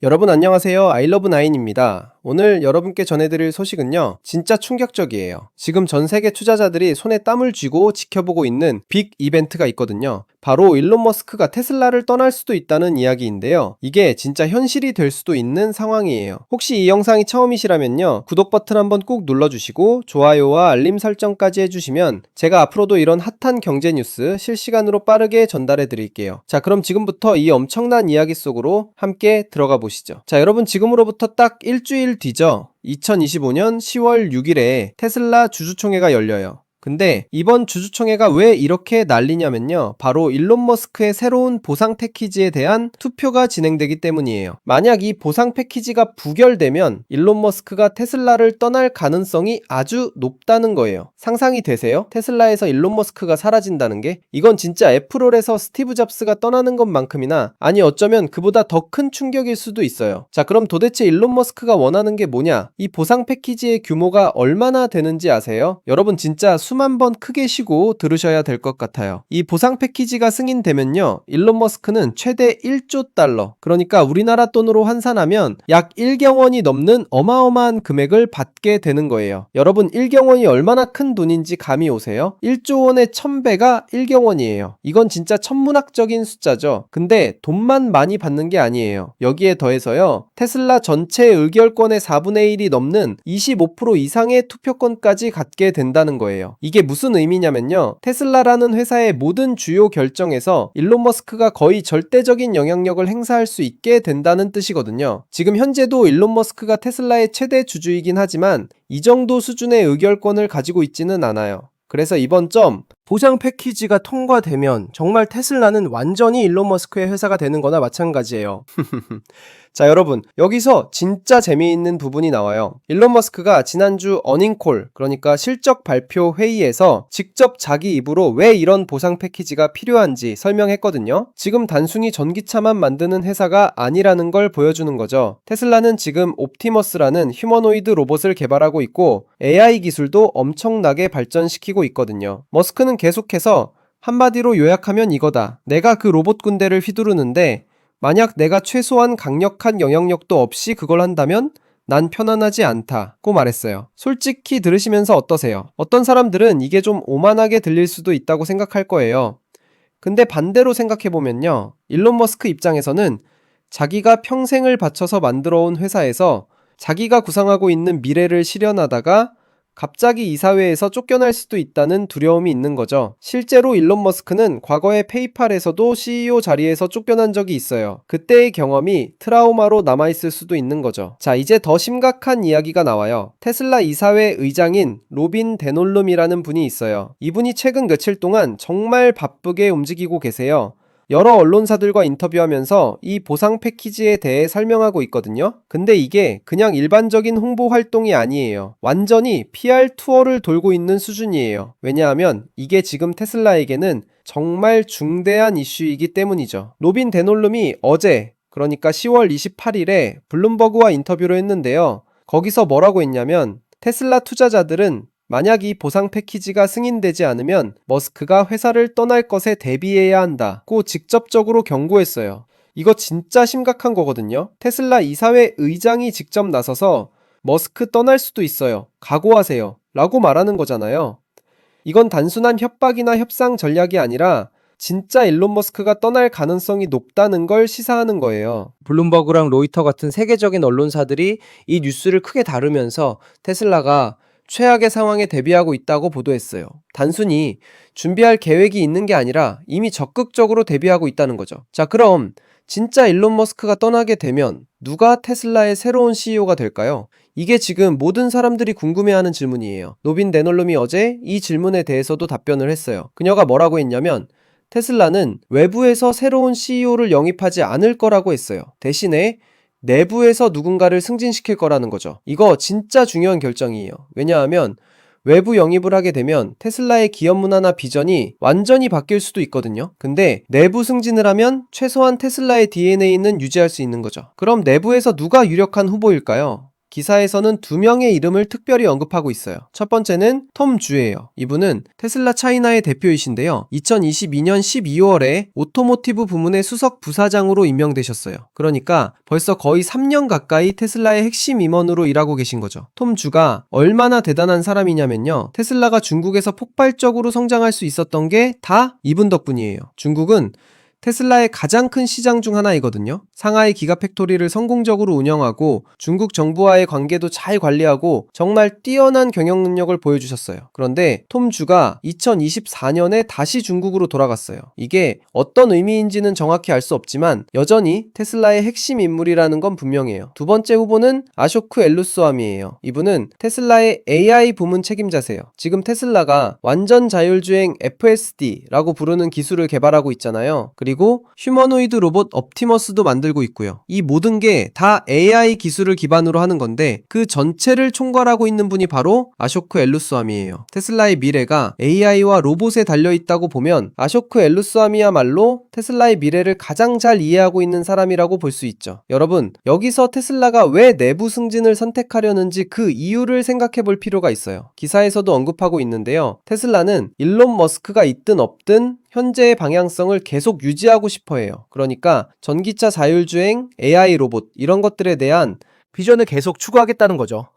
여러분 안녕하세요. 아이러브나인입니다. 오늘 여러분께 전해드릴 소식은요, 진짜 충격적이에요. 지금 전 세계 투자자들이 손에 땀을 쥐고 지켜보고 있는 빅 이벤트가 있거든요. 바로 일론 머스크가 테슬라를 떠날 수도 있다는 이야기인데요. 이게 진짜 현실이 될 수도 있는 상황이에요. 혹시 이 영상이 처음이시라면요, 구독 버튼 한번 꾹 눌러주시고 좋아요와 알림 설정까지 해주시면 제가 앞으로도 이런 핫한 경제 뉴스 실시간으로 빠르게 전달해 드릴게요. 자, 그럼 지금부터 이 엄청난 이야기 속으로 함께 들어가 보시죠. 자, 여러분, 지금으로부터 딱 일주일 뒤죠. 2025년 10월 6일에 테슬라 주주총회가 열려요. 근데 이번 주주총회가 왜 이렇게 난리냐면요, 바로 일론 머스크의 새로운 보상 패키지에 대한 투표가 진행되기 때문이에요. 만약 이 보상 패키지가 부결되면 일론 머스크가 테슬라를 떠날 가능성이 아주 높다는 거예요. 상상이 되세요? 테슬라에서 일론 머스크가 사라진다는 게? 이건 진짜 애플홀에서 스티브 잡스가 떠나는 것만큼이나, 아니 어쩌면 그보다 더 큰 충격일 수도 있어요. 자, 그럼 도대체 일론 머스크가 원하는 게 뭐냐? 이 보상 패키지의 규모가 얼마나 되는지 아세요? 여러분, 진짜 수만 번 크게 쉬고 들으셔야 될 것 같아요. 이 보상 패키지가 승인되면요, 일론 머스크는 최대 1조 달러, 그러니까 우리나라 돈으로 환산하면 약 1경원이 넘는 어마어마한 금액을 받게 되는 거예요. 여러분, 1경원이 얼마나 큰 돈인지 감이 오세요? 1조 원의 1000배가 1경원이에요. 이건 진짜 천문학적인 숫자죠. 근데 돈만 많이 받는 게 아니에요. 여기에 더해서요, 테슬라 전체 의결권의 4분의 1이 넘는 25% 이상의 투표권까지 갖게 된다는 거예요. 이게 무슨 의미냐면요, 테슬라라는 회사의 모든 주요 결정에서 일론 머스크가 거의 절대적인 영향력을 행사할 수 있게 된다는 뜻이거든요. 지금 현재도 일론 머스크가 테슬라의 최대 주주이긴 하지만 이 정도 수준의 의결권을 가지고 있지는 않아요. 그래서 이번 보상 패키지가 통과되면 정말 테슬라는 완전히 일론 머스크의 회사가 되는 거나 마찬가지예요. 자, 여러분, 여기서 진짜 재미있는 부분이 나와요. 일론 머스크가 지난주 어닝콜, 그러니까 실적 발표 회의에서 직접 자기 입으로 왜 이런 보상 패키지가 필요한지 설명했거든요. 지금 단순히 전기차만 만드는 회사가 아니라는 걸 보여주는 거죠. 테슬라는 지금 옵티머스라는 휴머노이드 로봇을 개발하고 있고 AI 기술도 엄청나게 발전시키고 있거든요. 머스크는 계속해서 한마디로 요약하면 이거다. 내가 그 로봇 군대를 휘두르는데 만약 내가 최소한 강력한 영향력도 없이 그걸 한다면 난 편안하지 않다고 말했어요. 솔직히 들으시면서 어떠세요? 어떤 사람들은 이게 좀 오만하게 들릴 수도 있다고 생각할 거예요. 근데 반대로 생각해보면요, 일론 머스크 입장에서는 자기가 평생을 바쳐서 만들어온 회사에서 자기가 구상하고 있는 미래를 실현하다가 갑자기 이사회에서 쫓겨날 수도 있다는 두려움이 있는 거죠. 실제로 일론 머스크는 과거에 페이팔에서도 CEO 자리에서 쫓겨난 적이 있어요. 그때의 경험이 트라우마로 남아있을 수도 있는 거죠. 자, 이제 더 심각한 이야기가 나와요. 테슬라 이사회 의장인 로빈 데놀룸이라는 분이 있어요. 이분이 최근 며칠 동안 정말 바쁘게 움직이고 계세요. 여러 언론사들과 인터뷰하면서 이 보상 패키지에 대해 설명하고 있거든요. 근데 이게 그냥 일반적인 홍보 활동이 아니에요. 완전히 PR 투어를 돌고 있는 수준이에요. 왜냐하면 이게 지금 테슬라에게는 정말 중대한 이슈이기 때문이죠. 로빈 데놀룸이 어제, 그러니까 10월 28일에 블룸버그와 인터뷰를 했는데요. 거기서 뭐라고 했냐면, 테슬라 투자자들은 만약 이 보상 패키지가 승인되지 않으면 머스크가 회사를 떠날 것에 대비해야 한다고 직접적으로 경고했어요. 이거 진짜 심각한 거거든요. 테슬라 이사회 의장이 직접 나서서 머스크 떠날 수도 있어요, 각오하세요 라고 말하는 거잖아요. 이건 단순한 협박이나 협상 전략이 아니라 진짜 일론 머스크가 떠날 가능성이 높다는 걸 시사하는 거예요. 블룸버그랑 로이터 같은 세계적인 언론사들이 이 뉴스를 크게 다루면서 테슬라가 최악의 상황에 대비하고 있다고 보도했어요. 단순히 준비할 계획이 있는 게 아니라 이미 적극적으로 대비하고 있다는 거죠. 자, 그럼 진짜 일론 머스크가 떠나게 되면 누가 테슬라의 새로운 CEO가 될까요? 이게 지금 모든 사람들이 궁금해하는 질문이에요. 로빈 데놀룸이 어제 이 질문에 대해서도 답변을 했어요. 그녀가 뭐라고 했냐면, 테슬라는 외부에서 새로운 CEO를 영입하지 않을 거라고 했어요. 대신에 내부에서 누군가를 승진시킬 거라는 거죠. 이거 진짜 중요한 결정이에요. 왜냐하면 외부 영입을 하게 되면 테슬라의 기업 문화나 비전이 완전히 바뀔 수도 있거든요. 근데 내부 승진을 하면 최소한 테슬라의 DNA는 유지할 수 있는 거죠. 그럼 내부에서 누가 유력한 후보일까요? 기사에서는 두 명의 이름을 특별히 언급하고 있어요. 첫 번째는 톰 주예요. 이분은 테슬라 차이나의 대표이신데요. 2022년 12월에 오토모티브 부문의 수석 부사장으로 임명되셨어요. 그러니까 벌써 거의 3년 가까이 테슬라의 핵심 임원으로 일하고 계신 거죠. 톰 주가 얼마나 대단한 사람이냐면요. 테슬라가 중국에서 폭발적으로 성장할 수 있었던 게 다 이분 덕분이에요. 중국은 테슬라의 가장 큰 시장 중 하나이거든요. 상하이 기가팩토리를 성공적으로 운영하고 중국 정부와의 관계도 잘 관리하고 정말 뛰어난 경영 능력을 보여주셨어요. 그런데 톰 주가 2024년에 다시 중국으로 돌아갔어요. 이게 어떤 의미인지는 정확히 알 수 없지만 여전히 테슬라의 핵심 인물이라는 건 분명해요. 두 번째 후보는 아쇼크 엘루스와미예요. 이분은 테슬라의 AI 부문 책임자세요. 지금 테슬라가 완전 자율주행 FSD라고 부르는 기술을 개발하고 있잖아요. 그리고 휴머노이드 로봇 옵티머스도 만들고 있고요. 이 모든 게 다 AI 기술을 기반으로 하는 건데 그 전체를 총괄하고 있는 분이 바로 아쇼크 엘루스와미예요. 테슬라의 미래가 AI와 로봇에 달려있다고 보면 아쇼크 엘루스와미야말로 테슬라의 미래를 가장 잘 이해하고 있는 사람이라고 볼 수 있죠. 여러분, 여기서 테슬라가 왜 내부 승진을 선택하려는지 그 이유를 생각해 볼 필요가 있어요. 기사에서도 언급하고 있는데요. 테슬라는 일론 머스크가 있든 없든 현재의 방향성을 계속 유지하고 싶어 해요. 그러니까 전기차 자율주행, AI 로봇 이런 것들에 대한 비전을 계속 추구하겠다는 거죠.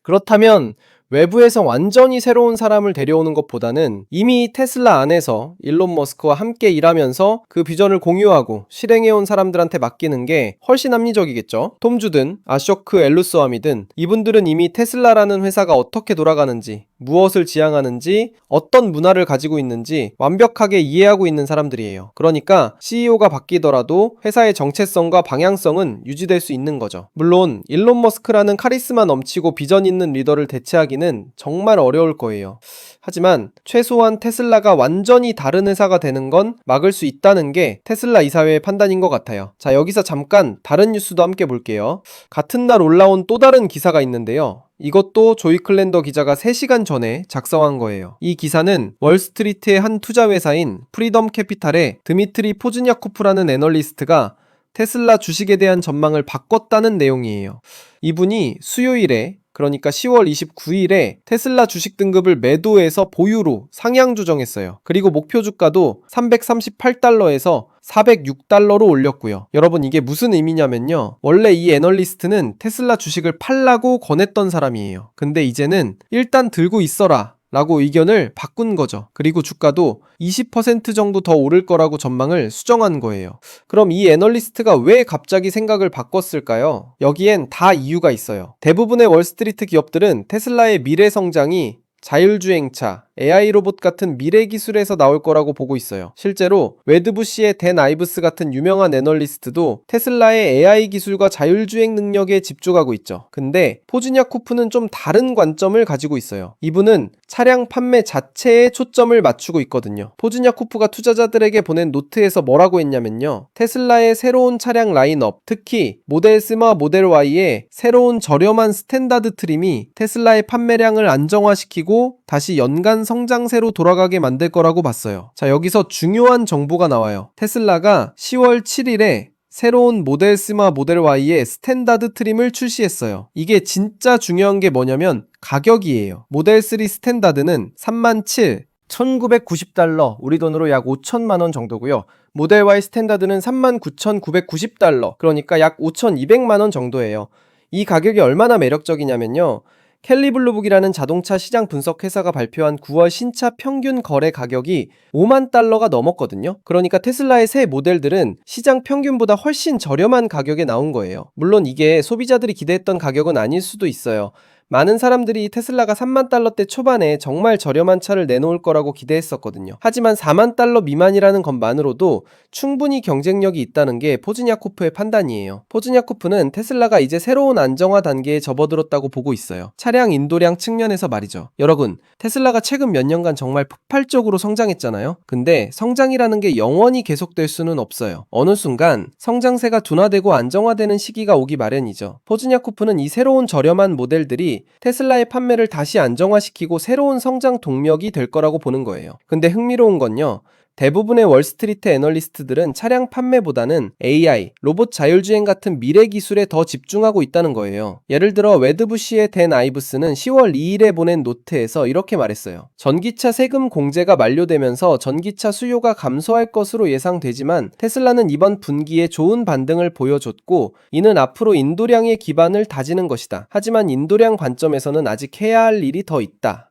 그렇다면 외부에서 완전히 새로운 사람을 데려오는 것보다는 이미 테슬라 안에서 일론 머스크와 함께 일하면서 그 비전을 공유하고 실행해온 사람들한테 맡기는 게 훨씬 합리적이겠죠. 톰 주든 아쇼크 엘루스와미든 이분들은 이미 테슬라라는 회사가 어떻게 돌아가는지, 무엇을 지향하는지, 어떤 문화를 가지고 있는지 완벽하게 이해하고 있는 사람들이에요. 그러니까 CEO가 바뀌더라도 회사의 정체성과 방향성은 유지될 수 있는 거죠. 물론 일론 머스크라는 카리스마 넘치고 비전 있는 리더를 대체하기는 정말 어려울 거예요. 하지만 최소한 테슬라가 완전히 다른 회사가 되는 건 막을 수 있다는 게 테슬라 이사회의 판단인 것 같아요. 자, 여기서 잠깐 다른 뉴스도 함께 볼게요. 같은 날 올라온 또 다른 기사가 있는데요. 이것도 조이 클랜더 기자가 3시간 전에 작성한 거예요. 이 기사는 월스트리트의 한 투자회사인 프리덤 캐피탈의 드미트리 포즈냐코프라는 애널리스트가 테슬라 주식에 대한 전망을 바꿨다는 내용이에요. 이분이 수요일에 그러니까 10월 29일에 테슬라 주식 등급을 매도해서 보유로 상향 조정했어요. 그리고 목표 주가도 338달러에서 406달러로 올렸고요. 여러분, 이게 무슨 의미냐면요. 원래 이 애널리스트는 테슬라 주식을 팔라고 권했던 사람이에요. 근데 이제는 일단 들고 있어라 라고 의견을 바꾼 거죠. 그리고 주가도 20% 정도 더 오를 거라고 전망을 수정한 거예요. 그럼 이 애널리스트가 왜 갑자기 생각을 바꿨을까요? 여기엔 다 이유가 있어요. 대부분의 월스트리트 기업들은 테슬라의 미래 성장이 자율주행차, AI 로봇 같은 미래 기술에서 나올 거라고 보고 있어요. 실제로 웨드부시의 댄 아이브스 같은 유명한 애널리스트도 테슬라의 AI 기술과 자율주행 능력에 집중하고 있죠. 근데 포즈냐코프는 좀 다른 관점을 가지고 있어요. 이분은 차량 판매 자체에 초점을 맞추고 있거든요. 포즈냐코프가 투자자들에게 보낸 노트에서 뭐라고 했냐면요. 테슬라의 새로운 차량 라인업, 특히 모델 S와 모델 Y의 새로운 저렴한 스탠다드 트림이 테슬라의 판매량을 안정화시키고 다시 연간 성장세로 돌아가게 만들 거라고 봤어요. 자, 여기서 중요한 정보가 나와요. 테슬라가 10월 7일에 새로운 모델 S와 모델 Y의 스탠다드 트림을 출시했어요. 이게 진짜 중요한 게 뭐냐면 가격이에요. 모델 3 스탠다드는 37,990달러, 우리 돈으로 약 5천만 원 정도고요. 모델 Y 스탠다드는 39,990달러, 그러니까 약 5,200만 원 정도예요. 이 가격이 얼마나 매력적이냐면요. 켈리 블루북이라는 자동차 시장 분석 회사가 발표한 9월 신차 평균 거래 가격이 5만 달러가 넘었거든요. 그러니까 테슬라의 새 모델들은 시장 평균보다 훨씬 저렴한 가격에 나온 거예요. 물론 이게 소비자들이 기대했던 가격은 아닐 수도 있어요. 많은 사람들이 테슬라가 3만 달러대 초반에 정말 저렴한 차를 내놓을 거라고 기대했었거든요. 하지만 4만 달러 미만이라는 것만으로도 충분히 경쟁력이 있다는 게 포즈냐코프의 판단이에요. 포즈냐코프는 테슬라가 이제 새로운 안정화 단계에 접어들었다고 보고 있어요. 차량 인도량 측면에서 말이죠. 여러분, 테슬라가 최근 몇 년간 정말 폭발적으로 성장했잖아요. 근데 성장이라는 게 영원히 계속될 수는 없어요. 어느 순간 성장세가 둔화되고 안정화되는 시기가 오기 마련이죠. 포즈냐코프는 이 새로운 저렴한 모델들이 테슬라의 판매를 다시 안정화시키고 새로운 성장 동력이 될 거라고 보는 거예요. 근데 흥미로운 건요. 대부분의 월스트리트 애널리스트들은 차량 판매보다는 AI, 로봇 자율주행 같은 미래 기술에 더 집중하고 있다는 거예요. 예를 들어 웨드부시의 댄 아이브스는 10월 2일에 보낸 노트에서 이렇게 말했어요. 전기차 세금 공제가 만료되면서 전기차 수요가 감소할 것으로 예상되지만 테슬라는 이번 분기에 좋은 반등을 보여줬고 이는 앞으로 인도량의 기반을 다지는 것이다. 하지만 인도량 관점에서는 아직 해야 할 일이 더 있다.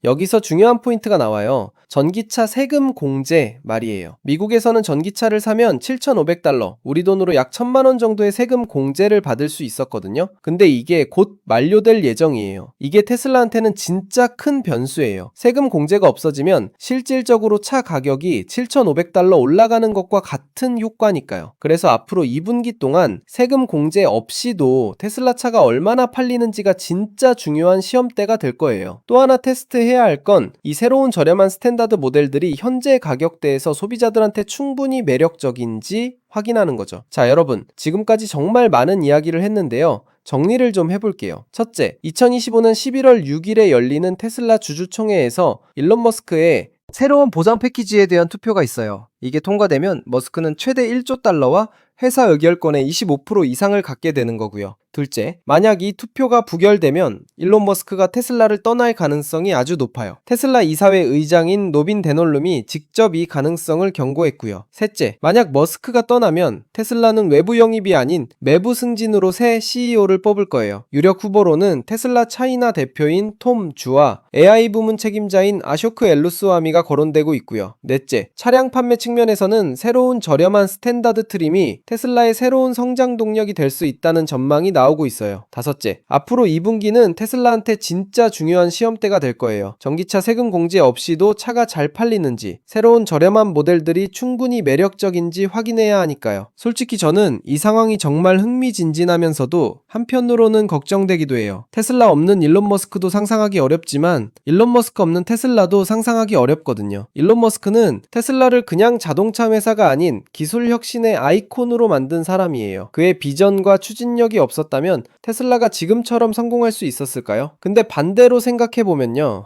여기서 중요한 포인트가 나와요. 전기차 세금 공제 말이에요. 미국에서는 전기차를 사면 $7,500, 우리 돈으로 약 1,000만 원 정도의 세금 공제를 받을 수 있었거든요. 근데 이게 곧 만료될 예정이에요. 이게 테슬라한테는 진짜 큰 변수예요. 세금 공제가 없어지면 실질적으로 차 가격이 $7,500 올라가는 것과 같은 효과니까요. 그래서 앞으로 2분기 동안 세금 공제 없이도 테슬라 차가 얼마나 팔리는지가 진짜 중요한 시험대가 될 거예요. 또 하나 테스트해야 할 건 이 새로운 저렴한 스탠다드 모델들이 현재 가격대에서 소비자들한테 충분히 매력적인지 확인하는 거죠. 자, 여러분, 지금까지 정말 많은 이야기를 했는데요. 정리를 좀 해볼게요. 첫째, 2025년 11월 6일에 열리는 테슬라 주주총회에서 일론 머스크의 새로운 보상 패키지에 대한 투표가 있어요. 이게 통과되면 머스크는 최대 1조 달러와 회사 의결권의 25% 이상을 갖게 되는 거고요. 둘째, 만약 이 투표가 부결되면 일론 머스크가 테슬라를 떠날 가능성이 아주 높아요. 테슬라 이사회 의장인 로빈 데놀룸이 직접 이 가능성을 경고했고요. 셋째, 만약 머스크가 떠나면 테슬라는 외부 영입이 아닌 내부 승진으로 새 CEO를 뽑을 거예요. 유력 후보로는 테슬라 차이나 대표인 톰 주와 AI 부문 책임자인 아쇼크 엘루스와미가 거론되고 있고요. 넷째, 차량 판매 측면에서는 새로운 저렴한 스탠다드 트림이 테슬라의 새로운 성장 동력이 될 수 있다는 전망이 나오고 있어요. 다섯째, 앞으로 2분기는 테슬라한테 진짜 중요한 시험대가 될 거예요. 전기차 세금 공제 없이도 차가 잘 팔리는지, 새로운 저렴한 모델들이 충분히 매력적인지 확인해야 하니까요. 솔직히 저는 이 상황이 정말 흥미진진하면서도 한편으로는 걱정되기도 해요. 테슬라 없는 일론 머스크도 상상하기 어렵지만 일론 머스크 없는 테슬라도 상상하기 어렵거든요. 일론 머스크는 테슬라를 그냥 자동차 회사가 아닌 기술 혁신의 아이콘으로 만든 사람이에요. 그의 비전과 추진력이 없었다면 테슬라가 지금처럼 성공할 수 있었을까요? 근데 반대로 생각해보면요.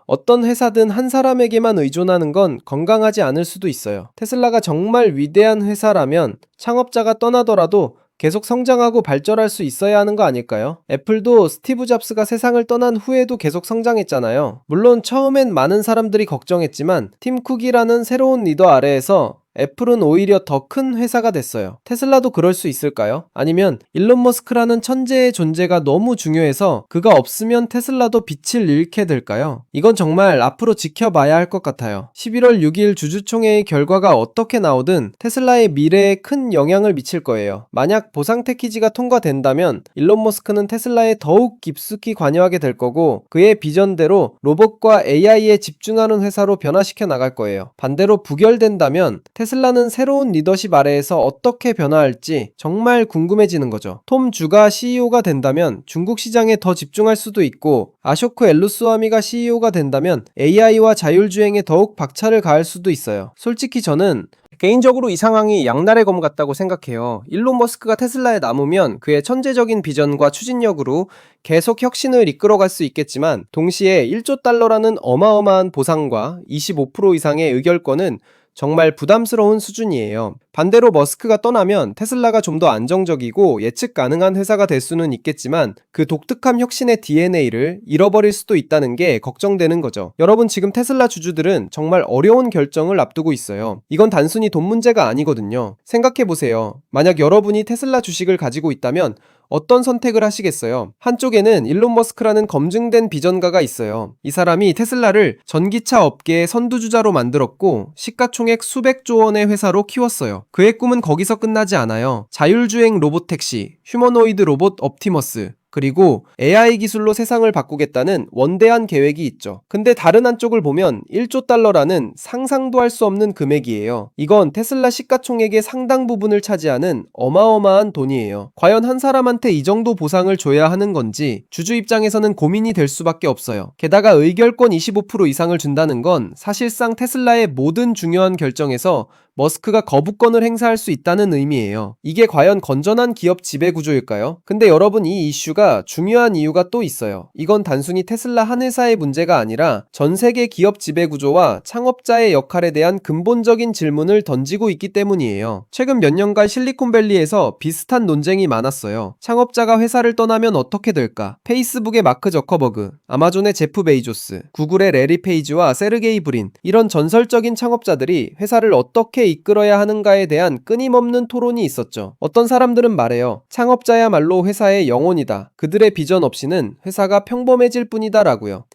어떤 회사든 한 사람에게만 의존하는 건 건강하지 않을 수도 있어요. 테슬라가 정말 위대한 회사라면 창업자가 떠나더라도 계속 성장하고 발전할 수 있어야 하는 거 아닐까요? 애플도 스티브 잡스가 세상을 떠난 후에도 계속 성장했잖아요. 물론 처음엔 많은 사람들이 걱정했지만 팀 쿡이라는 새로운 리더 아래에서 애플은 오히려 더 큰 회사가 됐어요. 테슬라도 그럴 수 있을까요? 아니면 일론 머스크라는 천재의 존재가 너무 중요해서 그가 없으면 테슬라도 빛을 잃게 될까요? 이건 정말 앞으로 지켜봐야 할 것 같아요. 11월 6일 주주총회의 결과가 어떻게 나오든 테슬라의 미래에 큰 영향을 미칠 거예요. 만약 보상 패키지가 통과된다면 일론 머스크는 테슬라에 더욱 깊숙이 관여하게 될 거고 그의 비전대로 로봇과 AI에 집중하는 회사로 변화시켜 나갈 거예요. 반대로 부결된다면 테슬라는 새로운 리더십 아래에서 어떻게 변화할지 정말 궁금해지는 거죠. 톰 주가 CEO가 된다면 중국 시장에 더 집중할 수도 있고 아쇼크 엘루스와미가 CEO가 된다면 AI와 자율주행에 더욱 박차를 가할 수도 있어요. 솔직히 저는 개인적으로 이 상황이 양날의 검 같다고 생각해요. 일론 머스크가 테슬라에 남으면 그의 천재적인 비전과 추진력으로 계속 혁신을 이끌어갈 수 있겠지만 동시에 1조 달러라는 어마어마한 보상과 25% 이상의 의결권은 정말 부담스러운 수준이에요. 반대로 머스크가 떠나면 테슬라가 좀 더 안정적이고 예측 가능한 회사가 될 수는 있겠지만 그 독특한 혁신의 DNA를 잃어버릴 수도 있다는 게 걱정되는 거죠. 여러분, 지금 테슬라 주주들은 정말 어려운 결정을 앞두고 있어요. 이건 단순히 돈 문제가 아니거든요. 생각해보세요. 만약 여러분이 테슬라 주식을 가지고 있다면 어떤 선택을 하시겠어요? 한쪽에는 일론 머스크라는 검증된 비전가가 있어요. 이 사람이 테슬라를 전기차 업계의 선두주자로 만들었고 시가총액 수백조 원의 회사로 키웠어요. 그의 꿈은 거기서 끝나지 않아요. 자율주행 로봇 택시, 휴머노이드 로봇 옵티머스, 그리고 AI 기술로 세상을 바꾸겠다는 원대한 계획이 있죠. 근데 다른 한쪽을 보면 1조 달러라는 상상도 할 수 없는 금액이에요. 이건 테슬라 시가총액의 상당 부분을 차지하는 어마어마한 돈이에요. 과연 한 사람한테 이 정도 보상을 줘야 하는 건지 주주 입장에서는 고민이 될 수밖에 없어요. 게다가 의결권 25% 이상을 준다는 건 사실상 테슬라의 모든 중요한 결정에서 머스크가 거부권을 행사할 수 있다는 의미예요. 이게 과연 건전한 기업 지배 구조일까요? 근데 여러분, 이 이슈가 중요한 이유가 또 있어요. 이건 단순히 테슬라 한 회사의 문제가 아니라 전 세계 기업 지배 구조와 창업자의 역할에 대한 근본적인 질문을 던지고 있기 때문이에요. 최근 몇 년간 실리콘밸리에서 비슷한 논쟁이 많았어요. 창업자가 회사를 떠나면 어떻게 될까? 페이스북의 마크 저커버그, 아마존의 제프 베이조스, 구글의 레리 페이지와 세르게이 브린, 이런 전설적인 창업자들이 회사를 어떻게 이끌어야 하는가에 대한 끊임없는 토론이 있었죠. 어떤 사람들은 말해요. 창업자야말로 회사의 영혼이다. 그들의 비전 없이는 회사가 평범해질 뿐이다 라고요.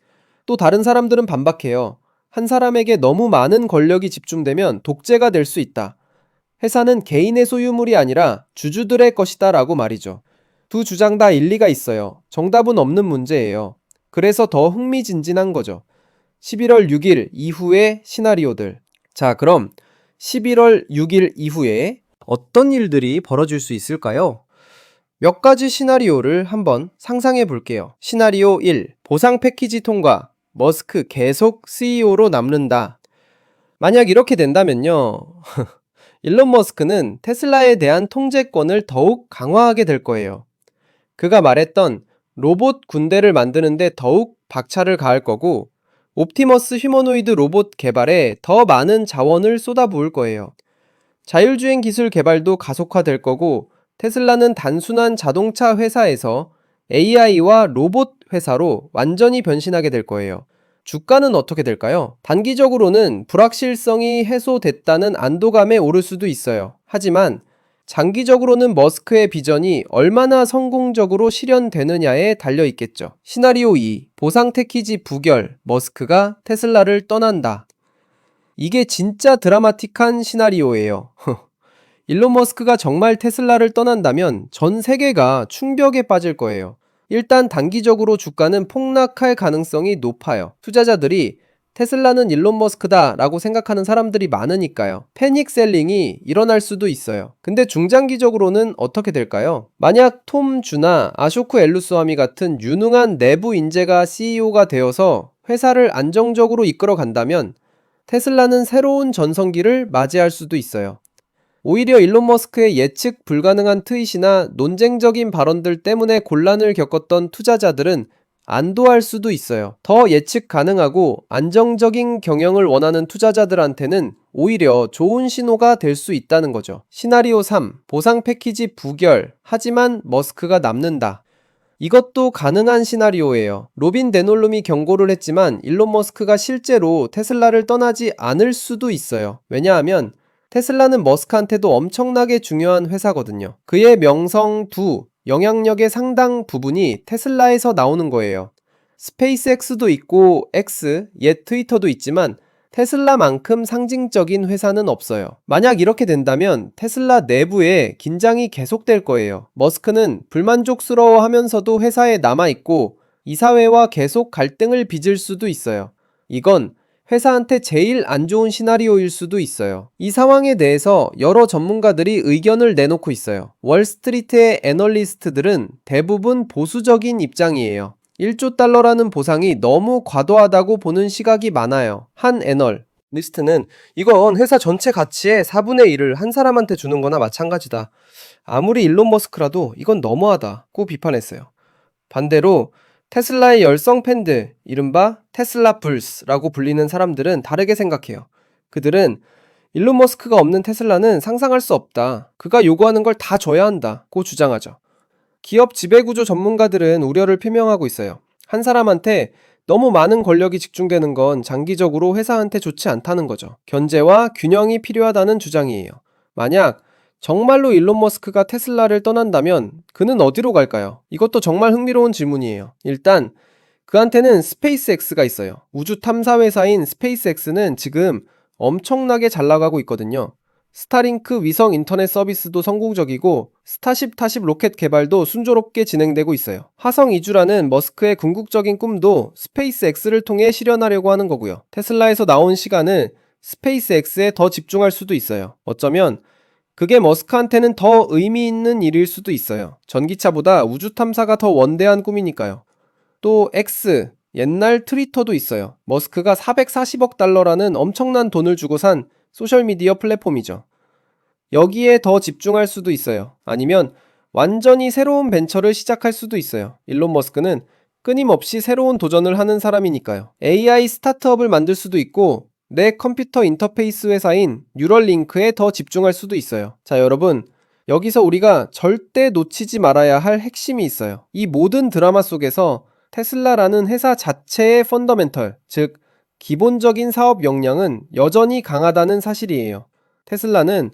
또 다른 사람들은 반박해요. 한 사람에게 너무 많은 권력이 집중되면 독재가 될 수 있다. 회사는 개인의 소유물이 아니라 주주들의 것이다 라고 말이죠. 두 주장 다 일리가 있어요. 정답은 없는 문제예요. 그래서 더 흥미진진한 거죠. 11월 6일 이후의 시나리오들. 자, 그럼 11월 6일 이후에 어떤 일들이 벌어질 수 있을까요? 몇 가지 시나리오를 한번 상상해 볼게요. 시나리오 1. 보상 패키지 통과. 머스크 계속 CEO로 남는다. 만약 이렇게 된다면요. 일론 머스크는 테슬라에 대한 통제권을 더욱 강화하게 될 거예요. 그가 말했던 로봇 군대를 만드는데 더욱 박차를 가할 거고, 옵티머스 휴머노이드 로봇 개발에 더 많은 자원을 쏟아부을 거예요. 자율주행 기술 개발도 가속화될 거고, 테슬라는 단순한 자동차 회사에서 AI와 로봇 회사로 완전히 변신하게 될 거예요. 주가는 어떻게 될까요? 단기적으로는 불확실성이 해소됐다는 안도감에 오를 수도 있어요. 하지만 장기적으로는 머스크의 비전이 얼마나 성공적으로 실현되느냐에 달려 있겠죠. 시나리오 2. 보상 패키지 부결. 머스크가 테슬라를 떠난다. 이게 진짜 드라마틱한 시나리오예요. 일론 머스크가 정말 테슬라를 떠난다면 전 세계가 충격에 빠질 거예요. 일단 단기적으로 주가는 폭락할 가능성이 높아요. 투자자들이 테슬라는 일론 머스크다 라고 생각하는 사람들이 많으니까요. 패닉 셀링이 일어날 수도 있어요. 근데 중장기적으로는 어떻게 될까요? 만약 톰 주나 아쇼크 엘루스와미 같은 유능한 내부 인재가 CEO가 되어서 회사를 안정적으로 이끌어 간다면 테슬라는 새로운 전성기를 맞이할 수도 있어요. 오히려 일론 머스크의 예측 불가능한 트윗이나 논쟁적인 발언들 때문에 곤란을 겪었던 투자자들은 안도할 수도 있어요. 더 예측 가능하고 안정적인 경영을 원하는 투자자들한테는 오히려 좋은 신호가 될 수 있다는 거죠. 시나리오 3. 보상 패키지 부결. 하지만 머스크가 남는다. 이것도 가능한 시나리오예요. 로빈 데놀룸이 경고를 했지만 일론 머스크가 실제로 테슬라를 떠나지 않을 수도 있어요. 왜냐하면 테슬라는 머스크한테도 엄청나게 중요한 회사거든요. 그의 명성, 영향력의 상당 부분이 테슬라에서 나오는 거예요. 스페이스X도 있고 옛 트위터도 있지만 테슬라만큼 상징적인 회사는 없어요. 만약 이렇게 된다면 테슬라 내부에 긴장이 계속될 거예요. 머스크는 불만족스러워 하면서도 회사에 남아있고 이사회와 계속 갈등을 빚을 수도 있어요. 이건 회사한테 제일 안 좋은 시나리오일 수도 있어요. 이 상황에 대해서 여러 전문가들이 의견을 내놓고 있어요. 월스트리트의 애널리스트들은 대부분 보수적인 입장이에요. 1조 달러라는 보상이 너무 과도하다고 보는 시각이 많아요. 한 애널리스트는 이건 회사 전체 가치의 4분의 1을 한 사람한테 주는 거나 마찬가지다. 아무리 일론 머스크라도 이건 너무하다고 비판했어요. 반대로 테슬라의 열성 팬들, 이른바 테슬라 불스라고 불리는 사람들은 다르게 생각해요. 그들은 일론 머스크가 없는 테슬라는 상상할 수 없다. 그가 요구하는 걸 다 줘야 한다고 주장하죠. 기업 지배구조 전문가들은 우려를 표명하고 있어요. 한 사람한테 너무 많은 권력이 집중되는 건 장기적으로 회사한테 좋지 않다는 거죠. 견제와 균형이 필요하다는 주장이에요. 만약 정말로 일론 머스크가 테슬라를 떠난다면 그는 어디로 갈까요? 이것도 정말 흥미로운 질문이에요. 일단 그한테는 스페이스X가 있어요. 우주 탐사 회사인 스페이스X는 지금 엄청나게 잘 나가고 있거든요. 스타링크 위성 인터넷 서비스도 성공적이고 스타쉽 타십 로켓 개발도 순조롭게 진행되고 있어요. 화성 이주라는 머스크의 궁극적인 꿈도 스페이스X를 통해 실현하려고 하는 거고요. 테슬라에서 나온 시간은 스페이스X에 더 집중할 수도 있어요. 어쩌면 그게 머스크한테는 더 의미 있는 일일 수도 있어요. 전기차보다 우주 탐사가 더 원대한 꿈이니까요. 또 X, 옛날 트위터도 있어요. 머스크가 440억 달러라는 엄청난 돈을 주고 산 소셜미디어 플랫폼이죠. 여기에 더 집중할 수도 있어요. 아니면 완전히 새로운 벤처를 시작할 수도 있어요. 일론 머스크는 끊임없이 새로운 도전을 하는 사람이니까요. AI 스타트업을 만들 수도 있고 내 컴퓨터 인터페이스 회사인 뉴럴링크에 더 집중할 수도 있어요. 자, 여러분, 여기서 우리가 절대 놓치지 말아야 할 핵심이 있어요. 이 모든 드라마 속에서 테슬라라는 회사 자체의 펀더멘털, 즉 기본적인 사업 역량은 여전히 강하다는 사실이에요. 테슬라는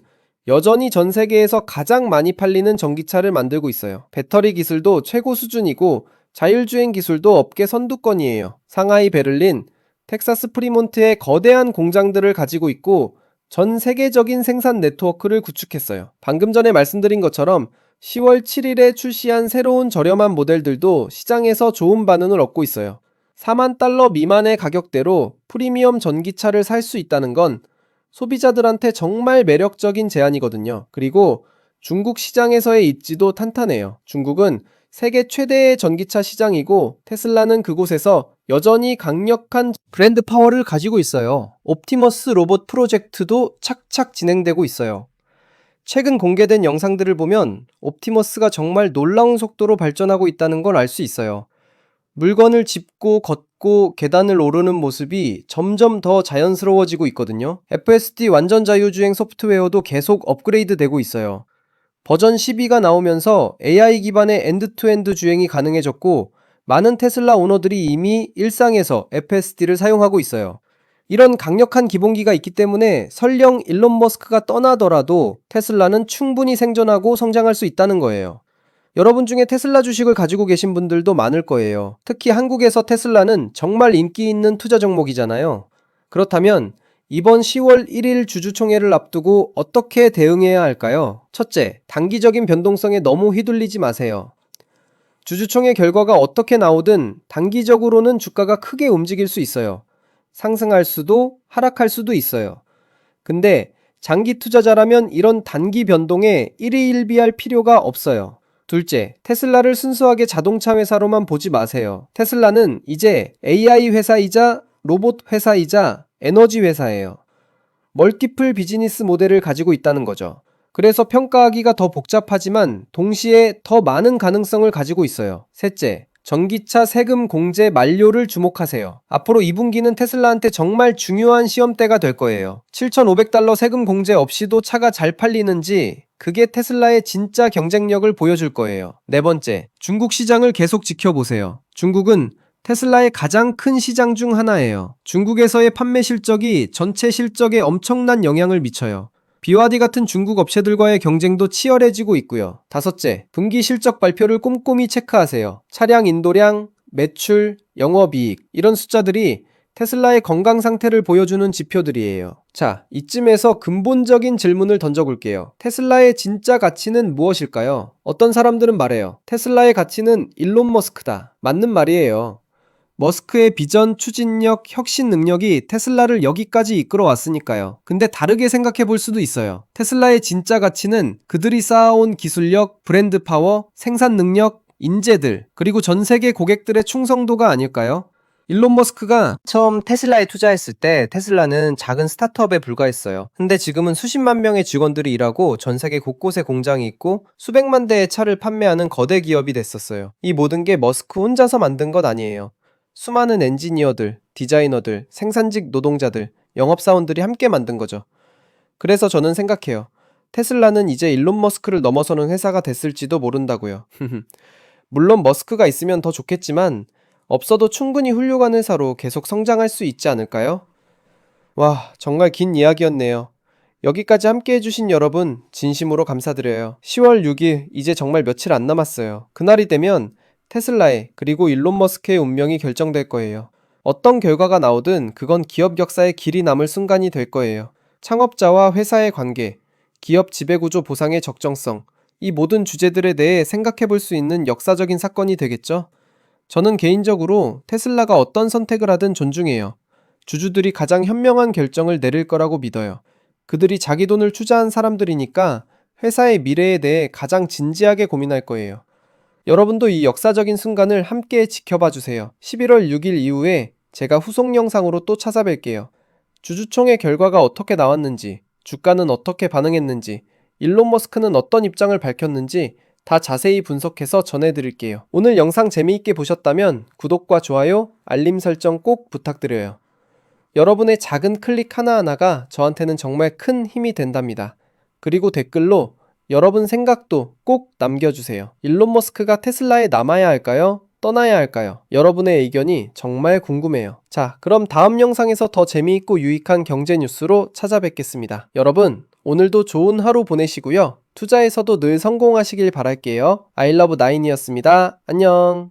여전히 전 세계에서 가장 많이 팔리는 전기차를 만들고 있어요. 배터리 기술도 최고 수준이고 자율주행 기술도 업계 선두권이에요. 상하이, 베를린, 텍사스 프리몬트의 거대한 공장들을 가지고 있고 전 세계적인 생산 네트워크를 구축했어요. 방금 전에 말씀드린 것처럼 10월 7일에 출시한 새로운 저렴한 모델들도 시장에서 좋은 반응을 얻고 있어요. 4만 달러 미만의 가격대로 프리미엄 전기차를 살 수 있다는 건 소비자들한테 정말 매력적인 제안이거든요. 그리고 중국 시장에서의 입지도 탄탄해요. 중국은 세계 최대의 전기차 시장이고 테슬라는 그곳에서 여전히 강력한 브랜드 파워를 가지고 있어요. 옵티머스 로봇 프로젝트도 착착 진행되고 있어요. 최근 공개된 영상들을 보면 옵티머스가 정말 놀라운 속도로 발전하고 있다는 걸 알 수 있어요. 물건을 짚고 걷고 계단을 오르는 모습이 점점 더 자연스러워지고 있거든요. FSD 완전 자유주행 소프트웨어도 계속 업그레이드 되고 있어요. 버전 12가 나오면서 AI 기반의 엔드-투-엔드 주행이 가능해졌고 많은 테슬라 오너들이 이미 일상에서 FSD를 사용하고 있어요. 이런 강력한 기본기가 있기 때문에 설령 일론 머스크가 떠나더라도 테슬라는 충분히 생존하고 성장할 수 있다는 거예요. 여러분 중에 테슬라 주식을 가지고 계신 분들도 많을 거예요. 특히 한국에서 테슬라는 정말 인기 있는 투자 종목이잖아요. 그렇다면 이번 10월 1일 주주총회를 앞두고 어떻게 대응해야 할까요? 첫째, 단기적인 변동성에 너무 휘둘리지 마세요. 주주총회 결과가 어떻게 나오든 단기적으로는 주가가 크게 움직일 수 있어요. 상승할 수도 하락할 수도 있어요. 근데 장기 투자자라면 이런 단기 변동에 일희일비할 필요가 없어요. 둘째, 테슬라를 순수하게 자동차 회사로만 보지 마세요. 테슬라는 이제 AI 회사이자 로봇 회사이자 에너지 회사예요. 멀티플 비즈니스 모델을 가지고 있다는 거죠. 그래서 평가하기가 더 복잡하지만 동시에 더 많은 가능성을 가지고 있어요. 셋째, 전기차 세금 공제 만료를 주목하세요. 앞으로 2분기는 테슬라한테 정말 중요한 시험대가 될 거예요. $7,500 세금 공제 없이도 차가 잘 팔리는지 그게 테슬라의 진짜 경쟁력을 보여줄 거예요. 네 번째, 중국 시장을 계속 지켜보세요. 중국은 테슬라의 가장 큰 시장 중 하나예요. 중국에서의 판매 실적이 전체 실적에 엄청난 영향을 미쳐요. BYD 같은 중국 업체들과의 경쟁도 치열해지고 있고요. 다섯째, 분기 실적 발표를 꼼꼼히 체크하세요. 차량 인도량, 매출, 영업이익 이런 숫자들이 테슬라의 건강 상태를 보여주는 지표들이에요. 자, 이쯤에서 근본적인 질문을 던져볼게요. 테슬라의 진짜 가치는 무엇일까요? 어떤 사람들은 말해요. 테슬라의 가치는 일론 머스크다. 맞는 말이에요. 머스크의 비전, 추진력, 혁신 능력이 테슬라를 여기까지 이끌어 왔으니까요. 근데 다르게 생각해 볼 수도 있어요. 테슬라의 진짜 가치는 그들이 쌓아온 기술력, 브랜드 파워, 생산 능력, 인재들, 그리고 전 세계 고객들의 충성도가 아닐까요? 일론 머스크가 처음 테슬라에 투자했을 때 테슬라는 작은 스타트업에 불과했어요. 근데 지금은 수십만 명의 직원들이 일하고 전 세계 곳곳에 공장이 있고 수백만 대의 차를 판매하는 거대 기업이 됐었어요. 이 모든 게 머스크 혼자서 만든 것 아니에요. 수많은 엔지니어들, 디자이너들, 생산직 노동자들, 영업사원들이 함께 만든 거죠. 그래서 저는 생각해요. 테슬라는 이제 일론 머스크를 넘어서는 회사가 됐을지도 모른다고요. 물론 머스크가 있으면 더 좋겠지만 없어도 충분히 훌륭한 회사로 계속 성장할 수 있지 않을까요? 와, 정말 긴 이야기였네요. 여기까지 함께 해주신 여러분 진심으로 감사드려요. 10월 6일 이제 정말 며칠 안 남았어요. 그날이 되면 테슬라의 그리고 일론 머스크의 운명이 결정될 거예요. 어떤 결과가 나오든 그건 기업 역사에 길이 남을 순간이 될 거예요. 창업자와 회사의 관계, 기업 지배구조 보상의 적정성, 이 모든 주제들에 대해 생각해 볼 수 있는 역사적인 사건이 되겠죠? 저는 개인적으로 테슬라가 어떤 선택을 하든 존중해요. 주주들이 가장 현명한 결정을 내릴 거라고 믿어요. 그들이 자기 돈을 투자한 사람들이니까 회사의 미래에 대해 가장 진지하게 고민할 거예요. 여러분도 이 역사적인 순간을 함께 지켜봐 주세요. 11월 6일 이후에 제가 후속 영상으로 또 찾아뵐게요. 주주총회 결과가 어떻게 나왔는지, 주가는 어떻게 반응했는지, 일론 머스크는 어떤 입장을 밝혔는지 다 자세히 분석해서 전해드릴게요. 오늘 영상 재미있게 보셨다면 구독과 좋아요, 알림 설정 꼭 부탁드려요. 여러분의 작은 클릭 하나하나가 저한테는 정말 큰 힘이 된답니다. 그리고 댓글로 여러분 생각도 꼭 남겨주세요. 일론 머스크가 테슬라에 남아야 할까요? 떠나야 할까요? 여러분의 의견이 정말 궁금해요. 자, 그럼 다음 영상에서 더 재미있고 유익한 경제 뉴스로 찾아뵙겠습니다. 여러분, 오늘도 좋은 하루 보내시고요. 투자에서도 늘 성공하시길 바랄게요. 아이러브9이었습니다. 안녕.